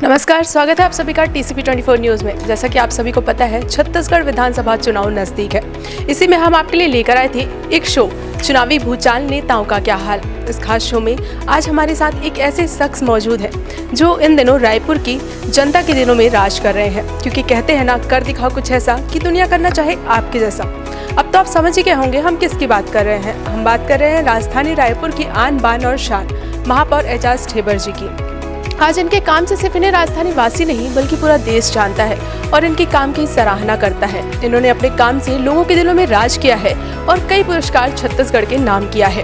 नमस्कार, स्वागत है आप सभी का TCP 24 न्यूज़ में। जैसा कि आप सभी को पता है, छत्तीसगढ़ विधानसभा चुनाव नज़दीक है। इसी में हम आपके लिए लेकर आए थे एक शो, चुनावी भूचाल नेताओं का क्या हाल। इस खास शो में आज हमारे साथ एक ऐसे शख्स मौजूद है जो इन दिनों रायपुर की जनता के दिनों में राज कर रहे हैं, क्योंकि कहते हैं ना, कर दिखाओ कुछ ऐसा कि दुनिया करना चाहे आपके जैसा। अब तो आप समझ ही गए होंगे हम किसकी बात कर रहे हैं। हम बात कर रहे हैं राजधानी रायपुर की आन बान और शान महापौर एजाज ठेबर जी की। आज इनके काम से सिर्फ इन्हें राजधानी वासी नहीं बल्कि पूरा देश जानता है और इनके काम की सराहना करता है। इन्होंने अपने काम से लोगों के दिलों में राज किया है और कई पुरस्कार छत्तीसगढ़ के नाम किया है।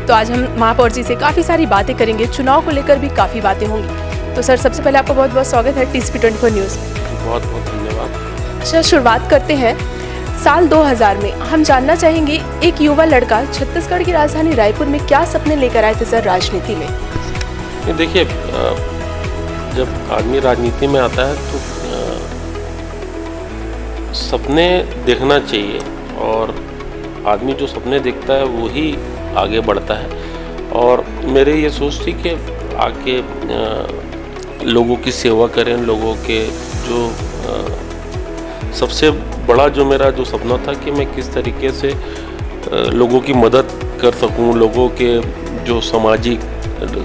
तो आज हम महापौर जी से काफ़ी सारी बातें करेंगे, चुनाव को लेकर भी काफ़ी बातें होंगी। तो सर, सबसे पहले आपका बहुत बहुत स्वागत है TCP 24 न्यूज़। बहुत बहुत धन्यवाद। सर, शुरुआत करते हैं। साल 2000 में हम जानना चाहेंगे, एक युवा लड़का छत्तीसगढ़ की राजधानी रायपुर में क्या सपने लेकर आए थे सर राजनीति में? देखिए, जब आदमी राजनीति में आता है तो सपने देखना चाहिए, और आदमी जो सपने देखता है वो ही आगे बढ़ता है। और मेरे ये सोच थी कि आके लोगों की सेवा करें, लोगों के जो सबसे बड़ा जो मेरा जो सपना था कि मैं किस तरीके से लोगों की मदद कर सकूं, लोगों के जो सामाजिक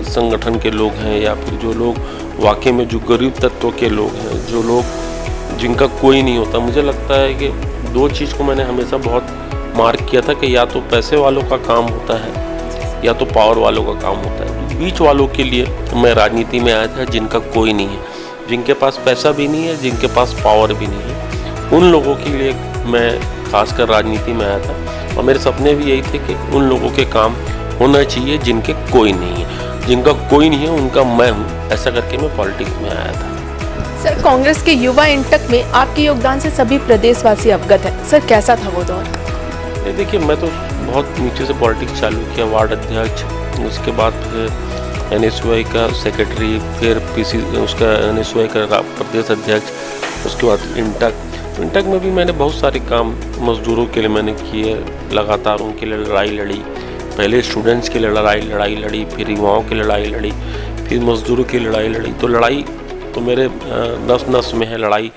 संगठन के लोग हैं या फिर जो लोग वाकई में जो गरीब तत्व के लोग हैं, जो लोग जिनका कोई नहीं होता। मुझे लगता है कि दो चीज़ को मैंने हमेशा बहुत मार्क किया था कि या तो पैसे वालों का काम होता है या तो पावर वालों का काम होता है। बीच वालों के लिए मैं राजनीति में आया था, जिनका कोई नहीं है, जिनके पास पैसा भी नहीं है, जिनके पास पावर भी नहीं है। उन लोगों के लिए मैं खासकर राजनीति में आया था, और मेरे सपने भी यही थे कि उन लोगों के काम होना चाहिए जिनके कोई नहीं है। जिनका कोई नहीं है उनका मैं हूँ, ऐसा करके मैं पॉलिटिक्स में आया था। सर, कांग्रेस के युवा इंटक में आपके योगदान से सभी प्रदेशवासी अवगत हैं। सर, कैसा था वो दौर? देखिए, मैं तो बहुत नीचे से पॉलिटिक्स चालू किया, वार्ड अध्यक्ष, उसके बाद फिर NSY का सेक्रेटरी, फिर उसका NSY का प्रदेश अध्यक्ष, उसके बाद इंटक में भी मैंने बहुत सारे काम मजदूरों के लिए मैंने किए, लगातार उनके लिए लड़ाई लड़ी। पहले स्टूडेंट्स के लिए लड़ाई लड़ी, फिर युवाओं की लड़ाई लड़ी, फिर मजदूरों की लड़ाई लड़ी। तो लड़ाई तो मेरे नस नस में है, लड़ाई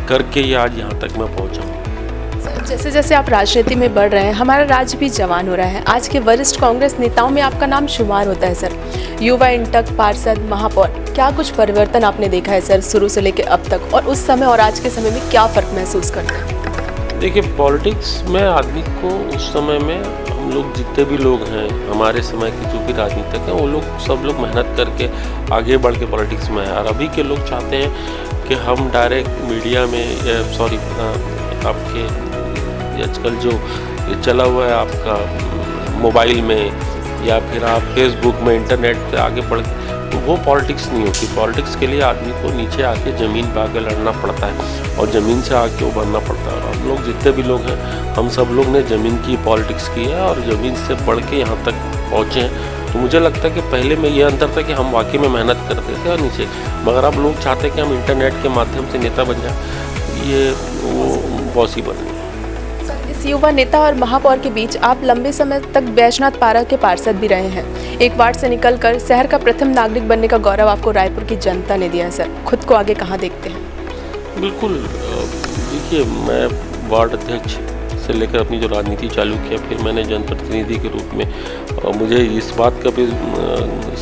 करके ही आज यहाँ तक मैं पहुँचा हूँ। सर, जैसे जैसे आप राजनीति में बढ़ रहे हैं, हमारा राज्य भी जवान हो रहा है। आज के वरिष्ठ कांग्रेस नेताओं में आपका नाम शुमार होता है सर। युवा इंटक, पार्षद, महापौर, क्या कुछ परिवर्तन आपने देखा है सर शुरू से लेकर अब तक, और उस समय और आज के समय में क्या फ़र्क महसूस करते हैं? देखिए, पॉलिटिक्स में आदमी को उस समय में, हम लोग जितने भी लोग हैं हमारे समय के जो भी राजनीतिक हैं, वो लोग सब लोग मेहनत करके आगे बढ़ के पॉलिटिक्स में आए। और अभी के लोग चाहते हैं कि हम डायरेक्ट मीडिया में, आपके आजकल जो ये चला हुआ है आपका मोबाइल में, या फिर आप फेसबुक में, इंटरनेट पे आगे बढ़, तो वो पॉलिटिक्स नहीं होती। पॉलिटिक्स के लिए आदमी को नीचे आके ज़मीन पे आके लड़ना पड़ता है, और ज़मीन से आके उभरना पड़ता है। और हम लोग जितने भी लोग हैं, हम सब लोग ने ज़मीन की पॉलिटिक्स की है और ज़मीन से बढ़ के यहाँ तक पहुँचे हैं। तो मुझे लगता है कि पहले में ये अंतर था कि हम वाकई में मेहनत करते थे और नीचे, मगर अब लोग चाहते हैं कि हम इंटरनेट के माध्यम से नेता बन जाए, ये वो पॉसिबल नहीं है। इस युवा नेता और महापौर के बीच आप लंबे समय तक बैजनाथ पारा के पार्षद भी रहे हैं। एक वार्ड से निकलकर शहर का प्रथम नागरिक बनने का गौरव आपको रायपुर की जनता ने दिया है सर। खुद को आगे कहाँ देखते हैं? बिल्कुल, देखिए, मैं वार्ड अध्यक्ष से लेकर अपनी जो राजनीति चालू किया, फिर मैंने जनप्रतिनिधि के रूप में, मुझे इस बात का भी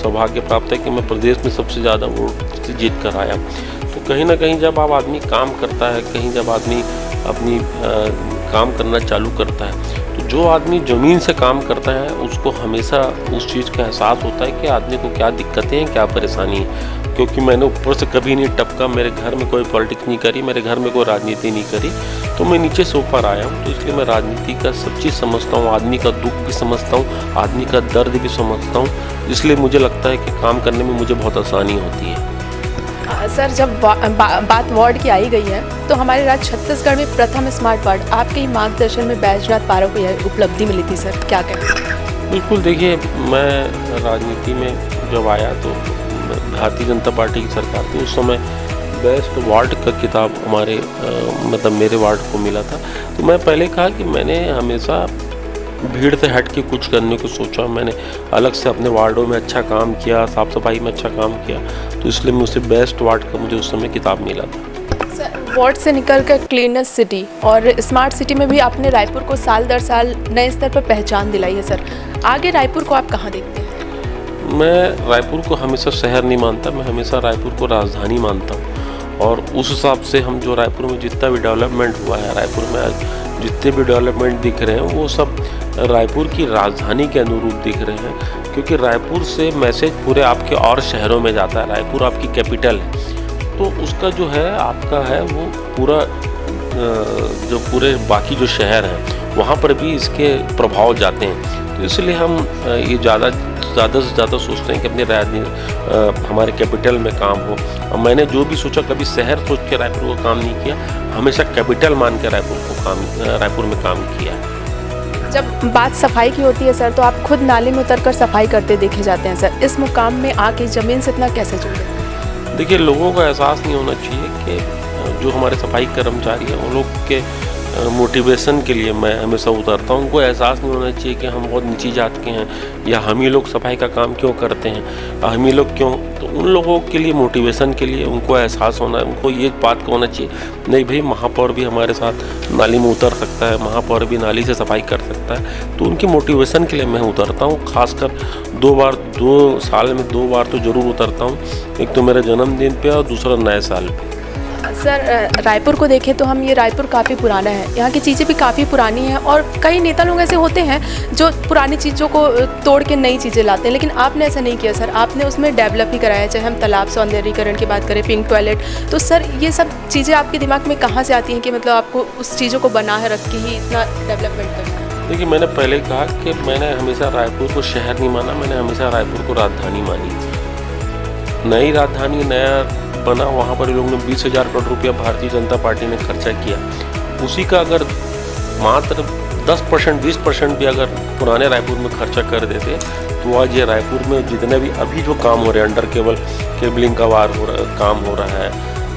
सौभाग्य प्राप्त है कि मैं प्रदेश में सबसे ज़्यादा वोट से जीत कर आया। तो कहीं ना कहीं जब आप आदमी काम करता है, कहीं जब आदमी अपनी काम करना चालू करता है, तो जो आदमी ज़मीन से काम करता है उसको हमेशा उस चीज़ का एहसास होता है कि आदमी को क्या दिक्कतें हैं, क्या परेशानी है। क्योंकि मैंने ऊपर से कभी नहीं टपका, मेरे घर में कोई पॉलिटिक्स नहीं करी, मेरे घर में कोई राजनीति नहीं करी, तो मैं नीचे से ऊपर आया हूँ। तो इसलिए मैं राजनीति का सब चीज़ समझता हूँ, आदमी का दुख भी समझता हूँ, आदमी का दर्द भी समझता हूँ। इसलिए मुझे लगता है कि काम करने में मुझे बहुत आसानी होती है। सर, जब बात वार्ड की आई गई है, तो हमारे राज्य छत्तीसगढ़ में प्रथम स्मार्ट वार्ड आपके ही मार्गदर्शन में बैजनाथ पारा को यह उपलब्धि मिली थी सर, क्या कहें? बिल्कुल, देखिए, मैं राजनीति में जब आया तो भारतीय जनता पार्टी की सरकार थी, उस समय बेस्ट वार्ड का किताब हमारे मतलब मेरे वार्ड को मिला था। तो मैं पहले कहा कि मैंने हमेशा भीड़ से हट के कुछ करने को सोचा। मैंने अलग से अपने वार्डों में अच्छा काम किया, साफ़ सफाई में अच्छा काम किया, तो इसलिए मुझसे बेस्ट वार्ड का मुझे उस समय किताब मिला था। सर, वार्ड से निकल कर क्लीनेस्ट सिटी और स्मार्ट सिटी में भी आपने रायपुर को साल दर साल नए स्तर पर पहचान दिलाई है सर। आगे रायपुर को आप कहाँ देखते हैं? मैं रायपुर को हमेशा शहर नहीं मानता, मैं हमेशा रायपुर को राजधानी मानता हूँ। और उस हिसाब से हम जो रायपुर में जितना भी डेवलपमेंट हुआ है, रायपुर में आज जितने भी डेवलपमेंट दिख रहे हैं वो सब रायपुर की राजधानी के अनुरूप दिख रहे हैं, क्योंकि रायपुर से मैसेज पूरे आपके और शहरों में जाता है। रायपुर आपकी कैपिटल है, तो उसका जो है आपका है वो पूरा जो पूरे बाकी जो शहर हैं वहाँ पर भी इसके प्रभाव जाते हैं। तो इसलिए हम ये ज़्यादा से ज़्यादा सोचते हैं कि अपनी राजधानी हमारे कैपिटल में काम हो। और मैंने जो भी सोचा, कभी शहर सोच के रायपुर को काम नहीं किया, हमेशा कैपिटल मान के रायपुर में काम किया है। जब बात सफाई की होती है सर, तो आप खुद नाले में उतरकर सफाई करते देखे जाते हैं सर। इस मुकाम में आके ज़मीन से इतना कैसे जुड़े? देखिए, लोगों को एहसास नहीं होना चाहिए कि जो हमारे सफाई कर्मचारी हैं उन लोग के मोटिवेशन के लिए मैं हमेशा उतरता हूँ। उनको एहसास नहीं होना चाहिए कि हम बहुत नीची जात के हैं या हम ही लोग सफाई का काम क्यों करते हैं, हम ही लोग क्यों। तो उन लोगों के लिए मोटिवेशन के लिए उनको एहसास होना है, उनको ये बात का होना चाहिए, नहीं भाई महापौर भी हमारे साथ नाली में उतर सकता है, महापौर भी नाली से सफाई कर सकता है। तो उनकी मोटिवेशन के लिए मैं उतरता हूँ। खासकर 2 साल में 2 बार तो ज़रूर उतरता हूँ, एक तो मेरे जन्मदिन पे और दूसरा नए साल पे। सर, रायपुर को देखें तो हम ये रायपुर काफ़ी पुराना है, यहाँ की चीज़ें भी काफ़ी पुरानी हैं और कई नेता लोग ऐसे होते हैं जो पुरानी चीज़ों को तोड़ के नई चीज़ें लाते हैं, लेकिन आपने ऐसा नहीं किया सर। आपने उसमें डेवलप ही कराया, चाहे हम तालाब सौंदर्यीकरण की बात करें, पिंक टॉयलेट। तो सर, ये सब चीज़ें आपके दिमाग में कहाँ से आती हैं कि मतलब आपको उस चीज़ों को बना रख के ही इतना डेवलपमेंट करना है? देखिए, मैंने पहले कहा कि मैंने हमेशा रायपुर को शहर नहीं माना, मैंने हमेशा रायपुर को राजधानी मानी। नई राजधानी नया बना, वहाँ पर लोगों ने 20,000 करोड़ रुपया भारतीय जनता पार्टी ने खर्चा किया। उसी का अगर मात्र 10% 20% भी अगर पुराने रायपुर में खर्चा कर देते तो आज ये रायपुर में जितने भी अभी जो काम हो रहे हैं, अंडर केबलिंग का काम हो रहा है,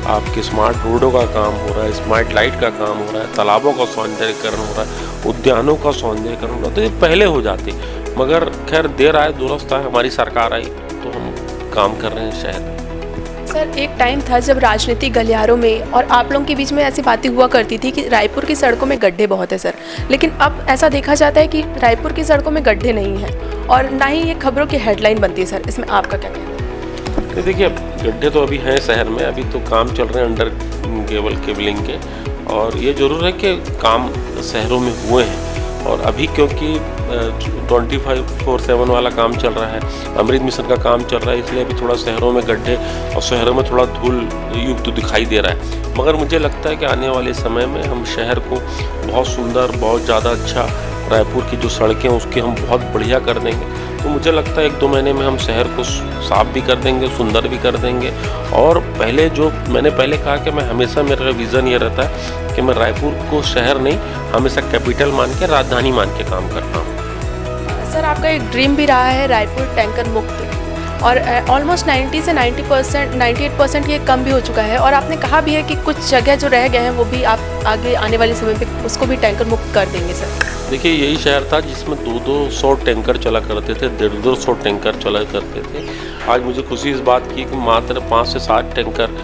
आपके स्मार्ट रोडों का काम हो रहा है, स्मार्ट लाइट का काम हो रहा है, तालाबों का सौंदर्यीकरण हो रहा है, उद्यानों का सौंदर्यीकरण हो रहा है, तो ये पहले हो जाते। मगर खैर देर आए दुरुस्त आए, हमारी सरकार आई तो हम काम कर रहे हैं शहर में। सर, एक टाइम था जब राजनीतिक गलियारों में और आप लोगों के बीच में ऐसी बातें हुआ करती थी कि रायपुर की सड़कों में गड्ढे बहुत है सर, लेकिन अब ऐसा देखा जाता है कि रायपुर की सड़कों में गड्ढे नहीं हैं और ना ही ये खबरों की हेडलाइन बनती है सर। इसमें आपका क्या कहना है? देखिए, गड्ढे तो अभी हैं शहर में, अभी तो काम चल रहे हैं अंडर केबलिंग के, और ये ज़रूर है कि काम शहरों में हुए हैं। और अभी क्योंकि 24/7 वाला काम चल रहा है, अमृत मिशन का काम चल रहा है, इसलिए अभी थोड़ा शहरों में गड्ढे और शहरों में थोड़ा धूल युक्त दिखाई दे रहा है। मगर मुझे लगता है कि आने वाले समय में हम शहर को बहुत सुंदर, बहुत ज़्यादा अच्छा, रायपुर की जो सड़कें उसके हम बहुत बढ़िया कर देंगे। तो मुझे लगता है 1-2 महीने में हम शहर को साफ भी कर देंगे, सुंदर भी कर देंगे। और मैंने पहले कहा कि मैं हमेशा, मेरा विज़न ये रहता है कि मैं रायपुर को शहर नहीं, हमेशा कैपिटल मान के, राजधानी मान के काम करता हूँ। सर, आपका एक ड्रीम भी रहा है रायपुर टैंकर मुक्त, और ऑलमोस्ट 90 से 90% 98% ये कम भी हो चुका है, और आपने कहा भी है कि कुछ जगह जो रह गए हैं वो भी आप आगे आने वाले समय पे उसको भी टैंकर मुक्त कर देंगे सर। देखिए, यही शहर था जिसमें 200 टैंकर चला करते थे, 150 टैंकर चला करते थे। आज मुझे खुशी इस बात की कि मात्र 5 से 7 टैंकर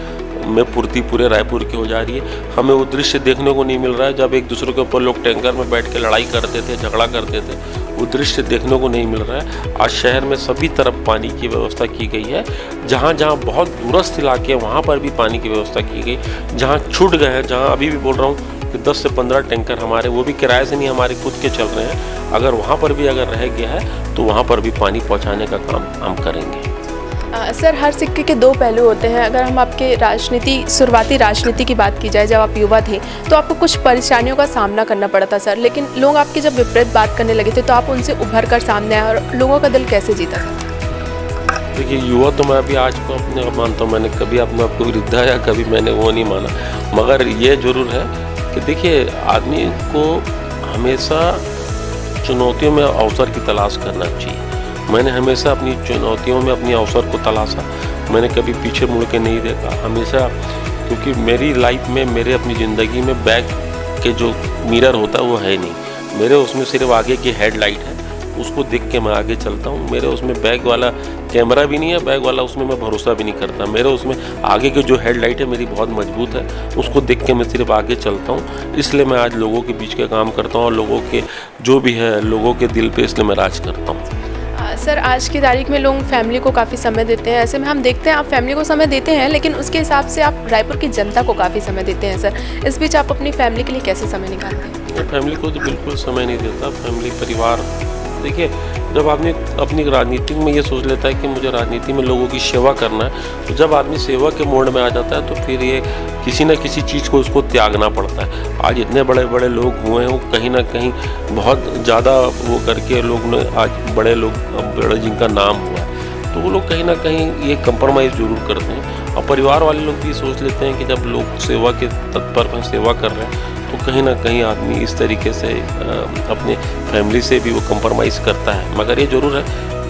में पूर्ति पूरे रायपुर की हो जा रही है। हमें वो दृश्य देखने को नहीं मिल रहा है जब एक दूसरे के ऊपर लोग टैंकर में बैठ के लड़ाई करते थे, झगड़ा करते थे, वो दृश्य देखने को नहीं मिल रहा है। आज शहर में सभी तरफ पानी की व्यवस्था की गई है। जहाँ जहाँ बहुत दूरस्थ इलाके हैं वहाँ पर भी पानी की व्यवस्था की गई। जहाँ छूट गए हैं, जहाँ अभी भी बोल रहा हूँ कि 10 से 15 टैंकर हमारे, वो भी किराए से नहीं, हमारे खुद के चल रहे हैं, अगर वहाँ पर भी अगर रह गया है तो वहाँ पर भी पानी पहुँचाने का काम हम करेंगे। सर, हर सिक्के के 2 पहलू होते हैं। अगर हम आपके शुरुआती राजनीति की बात की जाए, जब आप युवा थे तो आपको कुछ परेशानियों का सामना करना पड़ा था सर, लेकिन लोग आपकी जब विपरीत बात करने लगे थे तो आप उनसे उभर कर सामने आए और लोगों का दिल कैसे जीता था? देखिए, युवा तो मैं अभी आज को अपने आप मानता हूँ, मैंने कभी अपने आप को वृद्धा या कभी मैंने वो नहीं माना। मगर ये ज़रूर है कि देखिए, आदमी को हमेशा चुनौतियों में अवसर की तलाश करना चाहिए। मैंने हमेशा अपनी चुनौतियों में अपनी अवसर को तलाशा, मैंने कभी पीछे मुड़ के नहीं देखा हमेशा, क्योंकि मेरी लाइफ में, मेरे अपनी ज़िंदगी में बैक के जो मिरर होता है वो है नहीं। मेरे उसमें सिर्फ आगे की हेडलाइट है, उसको देख के मैं आगे चलता हूँ। मेरे उसमें बैग वाला कैमरा भी नहीं है, बैग वाला उसमें मैं भरोसा भी नहीं करता। मेरे उसमें आगे की जो हेडलाइट है मेरी बहुत मजबूत है, उसको देख के मैं सिर्फ आगे चलता हूँ। इसलिए मैं आज लोगों के बीच के काम करता हूँ और लोगों के जो भी है लोगों के दिल पे इसलिए मैं राज करता हूँ। सर, आज की तारीख में लोग फैमिली को काफ़ी समय देते हैं। ऐसे में हम देखते हैं आप फैमिली को समय देते हैं, लेकिन उसके हिसाब से आप रायपुर की जनता को काफ़ी समय देते हैं सर। इस बीच आप अपनी फैमिली के लिए कैसे समय निकालते हैं? मैं फैमिली को तो बिल्कुल समय नहीं देता। फैमिली परिवार, देखिए, जब आदमी अपनी राजनीति में ये सोच लेता है कि मुझे राजनीति में लोगों की सेवा करना है, तो जब आदमी सेवा के मोड में आ जाता है तो फिर ये किसी न किसी चीज़ को उसको त्यागना पड़ता है। आज इतने बड़े बड़े लोग हुए हैं, वो कहीं ना कहीं बहुत ज़्यादा वो करके लोग ने आज बड़े जिनका नाम हुआ है, तो वो लोग कहीं ना कहीं ये कंप्रोमाइज़ जरूर करते हैं। और परिवार वाले लोग भी सोच लेते हैं कि जब लोग सेवा के तत्पर में सेवा कर रहे हैं तो कहीं ना कहीं आदमी इस तरीके से अपने फैमिली से भी वो कंप्रोमाइज़ करता है। मगर ये ज़रूर है,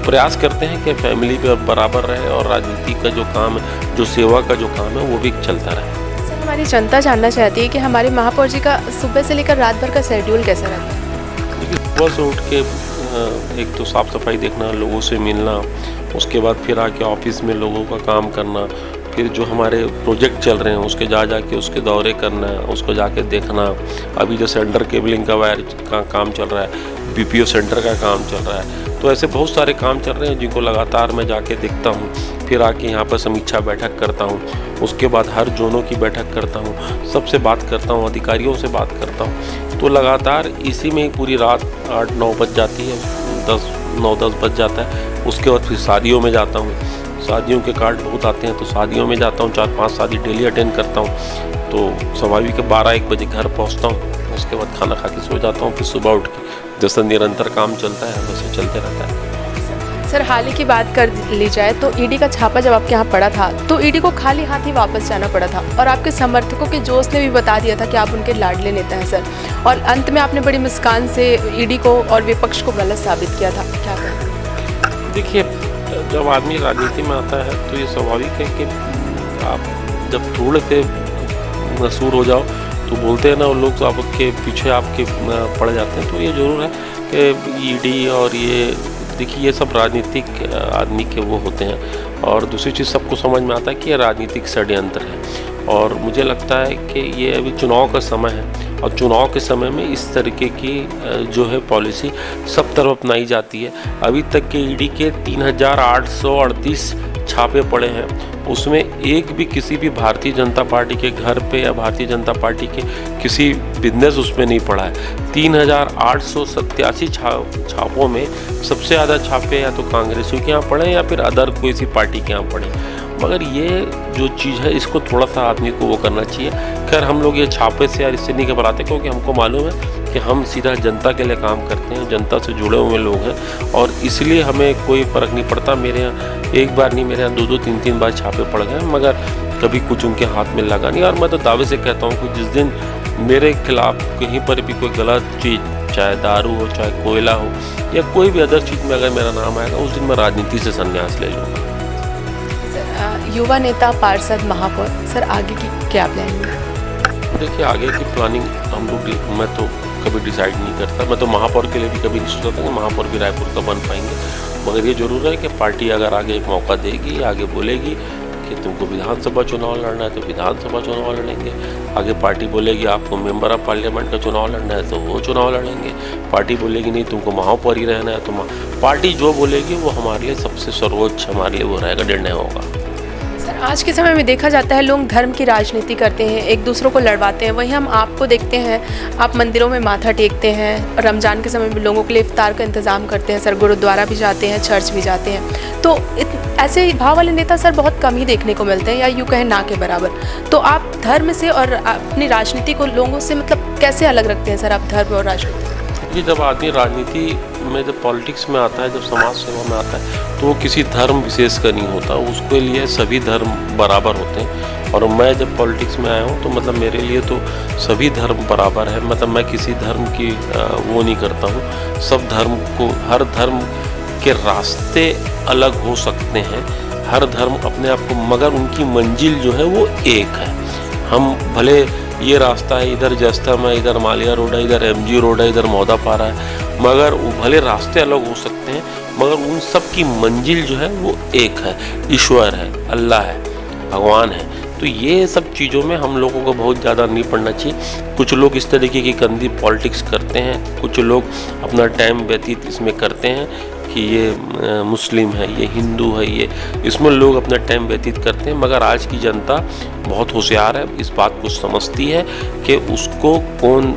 प्रयास करते हैं कि फैमिली पे बराबर रहे और राजनीति का जो काम है, जो सेवा का जो काम है वो भी चलता रहे। सर, हमारी जनता जानना चाहती है कि हमारे महापौर जी का सुबह से लेकर रात भर का शेड्यूल कैसा रहता है? देखिए, सुबह से उठ के एक तो साफ़ सफाई देखना, लोगों से मिलना, उसके बाद फिर आके ऑफिस में लोगों का काम करना, फिर जो हमारे प्रोजेक्ट चल रहे हैं उसके जाके उसके दौरे करना, उसको जाके देखना। अभी जैसे अंडर केबलिंग का वायर का काम चल रहा है, बीपीओ सेंटर का काम चल रहा है, तो ऐसे बहुत सारे काम चल रहे हैं जिनको लगातार मैं जाके देखता हूँ। फिर आके यहाँ पर समीक्षा बैठक करता हूँ, उसके बाद हर जोनों की बैठक करता हूँ, सबसे बात करता हूँ, अधिकारियों से बात करता हूँ। तो लगातार इसी में ही पूरी रात 8-9 बज जाती है, 9-10 बज जाता है। उसके बाद फिर शादियों में जाता हूँ, शादियों के कार्ड बहुत आते हैं तो शादियों में जाता हूँ, 4-5 शादी डेली अटेंड करता हूँ। तो स्वाभाविक 12-1 बजे घर पहुँचता हूँ, उसके बाद खाना खा के सो जाता हूँ। फिर सुबह उठ के जैसे निरंतर काम चलता है वैसे चलते रहता है। सर, हाल ही की बात कर ली जाए तो ईडी का छापा जब आपके यहाँ पड़ा था तो ईडी को खाली हाथ ही वापस जाना पड़ा था, और आपके समर्थकों के जोश ने भी बता दिया था कि आप उनके लाडले नेता हैं सर, और अंत में आपने बड़ी मुस्कान से ईडी को और विपक्ष को गलत साबित किया था। क्या करें? देखिए, जब आदमी राजनीति में आता है तो ये स्वाभाविक है कि आप जब थोड़े से मशहूर हो जाओ तो बोलते हैं ना, और लोग तो आपके पीछे आपके पड़ जाते हैं। तो ये ज़रूर है कि ईडी और ये, देखिए, ये सब राजनीतिक आदमी के वो होते हैं। और दूसरी चीज़ सबको समझ में आता है कि ये राजनीतिक षड्यंत्र है, और मुझे लगता है कि ये अभी चुनाव का समय है, और चुनाव के समय में इस तरीके की जो है पॉलिसी सब तरफ अपनाई जाती है। अभी तक के ईडी के 3838 छापे पड़े हैं, उसमें एक भी किसी भी भारतीय जनता पार्टी के घर पे या भारतीय जनता पार्टी के किसी बिजनेस उसमें नहीं पड़ा है। 3887 छापों में सबसे ज़्यादा छापे या तो कांग्रेसियों के यहाँ पड़े या फिर अदर कोई सी पार्टी के यहाँ पड़े। मगर ये जो चीज़ है इसको थोड़ा सा आदमी को वो करना चाहिए। खैर, हम लोग ये छापे से यार इससे नहीं घबराते, क्योंकि हमको मालूम है कि हम सीधा जनता के लिए काम करते हैं, जनता से जुड़े हुए लोग हैं, और इसलिए हमें कोई फ़र्क नहीं पड़ता। मेरे यहाँ एक बार नहीं, मेरे यहाँ 2-2, 3-3 बार छापे पड़ गए, मगर कभी कुछ उनके हाथ में लगा नहीं। और मैं तो दावे से कहता हूँ कि जिस दिन मेरे खिलाफ कहीं पर भी कोई गलत चीज़, चाहे दारू हो, चाहे कोयला हो, या कोई भी अदर चीज़ में अगर मेरा नाम आएगा, उस दिन मैं राजनीति से संन्यास ले लूँगा। युवा नेता, पार्षद, महापौर, सर आगे की क्या प्लान है? देखिए, आगे की प्लानिंग हम लोग, मैं तो कभी डिसाइड नहीं करता। मैं तो महापौर के लिए भी कभी नहीं सोचता कि महापौर भी रायपुर का बन पाएंगे। मगर ये जरूर है कि पार्टी अगर आगे एक मौका देगी, आगे बोलेगी कि तुमको विधानसभा चुनाव लड़ना है तो विधानसभा चुनाव लड़ेंगे। आगे पार्टी बोलेगी आपको मेंबर ऑफ पार्लियामेंट का चुनाव लड़ना है तो वो चुनाव लड़ेंगे। पार्टी बोलेगी नहीं तुमको महापौर ही रहना है तो पार्टी जो बोलेगी वो हमारे लिए सबसे सर्वोच्च, हमारे लिए वो रहेगा, निर्णय होगा। सर, आज के समय में देखा जाता है लोग धर्म की राजनीति करते हैं, एक दूसरों को लड़वाते हैं। वहीं हम आपको देखते हैं, आप मंदिरों में माथा टेकते हैं, रमज़ान के समय में लोगों के लिए इफ्तार का इंतज़ाम करते हैं, सर गुरुद्वारा भी जाते हैं, चर्च भी जाते हैं। तो ऐसे भाव वाले नेता सर बहुत कम ही देखने को मिलते हैं, या यूँ कहें ना के बराबर। तो आप धर्म से और अपनी राजनीति को लोगों से मतलब कैसे अलग रखते हैं सर, आप धर्म और राजनीति? ये जब आदमी राजनीति में, जब पॉलिटिक्स में आता है, जब समाज सेवा में आता है, तो वो किसी धर्म विशेष का नहीं होता, उसके लिए सभी धर्म बराबर होते हैं। और मैं जब पॉलिटिक्स में आया हूँ तो मतलब मेरे लिए तो सभी धर्म बराबर है। मतलब मैं किसी धर्म की वो नहीं करता हूँ। सब धर्म को, हर धर्म के रास्ते अलग हो सकते हैं, हर धर्म अपने आप को, मगर उनकी मंजिल जो है वो एक है। हम भले ये रास्ता है, इधर जस्तम है, इधर मालिया रोड है, इधर MG रोड है, इधर मौदापारा है, मगर वो भले रास्ते अलग हो सकते हैं मगर उन सब की मंजिल जो है वो एक है, ईश्वर है, अल्लाह है, भगवान है। तो ये सब चीज़ों में हम लोगों को बहुत ज़्यादा नहीं पढ़ना चाहिए। कुछ लोग इस तरीके की गंदी पॉलिटिक्स करते हैं, कुछ लोग अपना टाइम व्यतीत इसमें करते हैं कि ये मुस्लिम है, ये हिंदू है, ये इसमें लोग अपना टाइम व्यतीत करते हैं। मगर आज की जनता बहुत होशियार है, इस बात को समझती है कि उसको कौन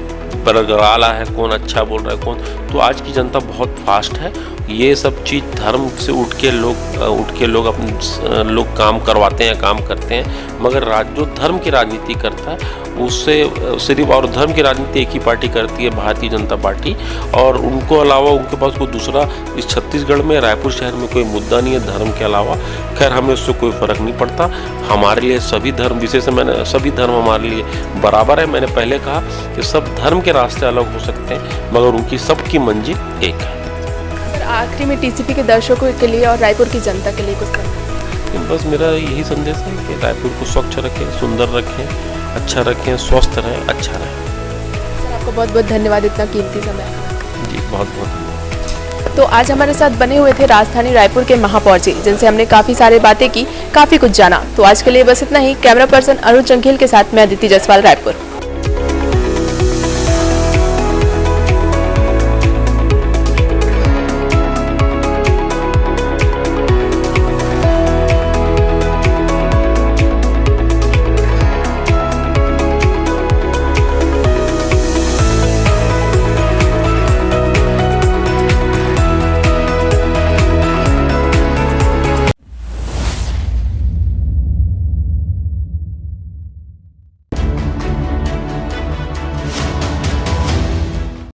बरगराला है, कौन अच्छा बोल रहा है, कौन। तो आज की जनता बहुत फास्ट है। ये सब चीज़ धर्म से उठ के लोग अपने लोग काम करवाते हैं, काम करते हैं, मगर जो धर्म की राजनीति करता है उससे सिर्फ, और धर्म की राजनीति एक ही पार्टी करती है, भारतीय जनता पार्टी, और उनको अलावा उनके पास कोई दूसरा इस छत्तीसगढ़ में, रायपुर शहर में कोई मुद्दा नहीं है धर्म के अलावा। खैर हमें उससे कोई फ़र्क नहीं पड़ता। हमारे लिए सभी धर्म, विशेष सभी धर्म हमारे लिए बराबर है। मैंने पहले कहा कि सब धर्म के रास्ते अलग हो सकते हैं मगर उनकी सबकी मंजिल एक है। आखिरी में टीसीपी के दर्शकों के लिए और रायपुर की जनता के लिए कुछ संदेश? बस मेरा यही संदेश है कि रायपुर को स्वच्छ रखें, सुंदर रखें, अच्छा रखें, स्वस्थ रहें, अच्छा रहें। सर आपको बहुत बहुत धन्यवाद इतना कीमती समय। जी बहुत बहुत धन्यवाद। तो आज हमारे साथ बने हुए थे राजधानी रायपुर के महापौर जी, जिनसे हमने काफ़ी सारी बातें की, काफ़ी कुछ जाना। तो आज के लिए बस इतना ही। कैमरा पर्सन अरुण चंखेल के साथ मैं अदिति जायसवाल, रायपुर।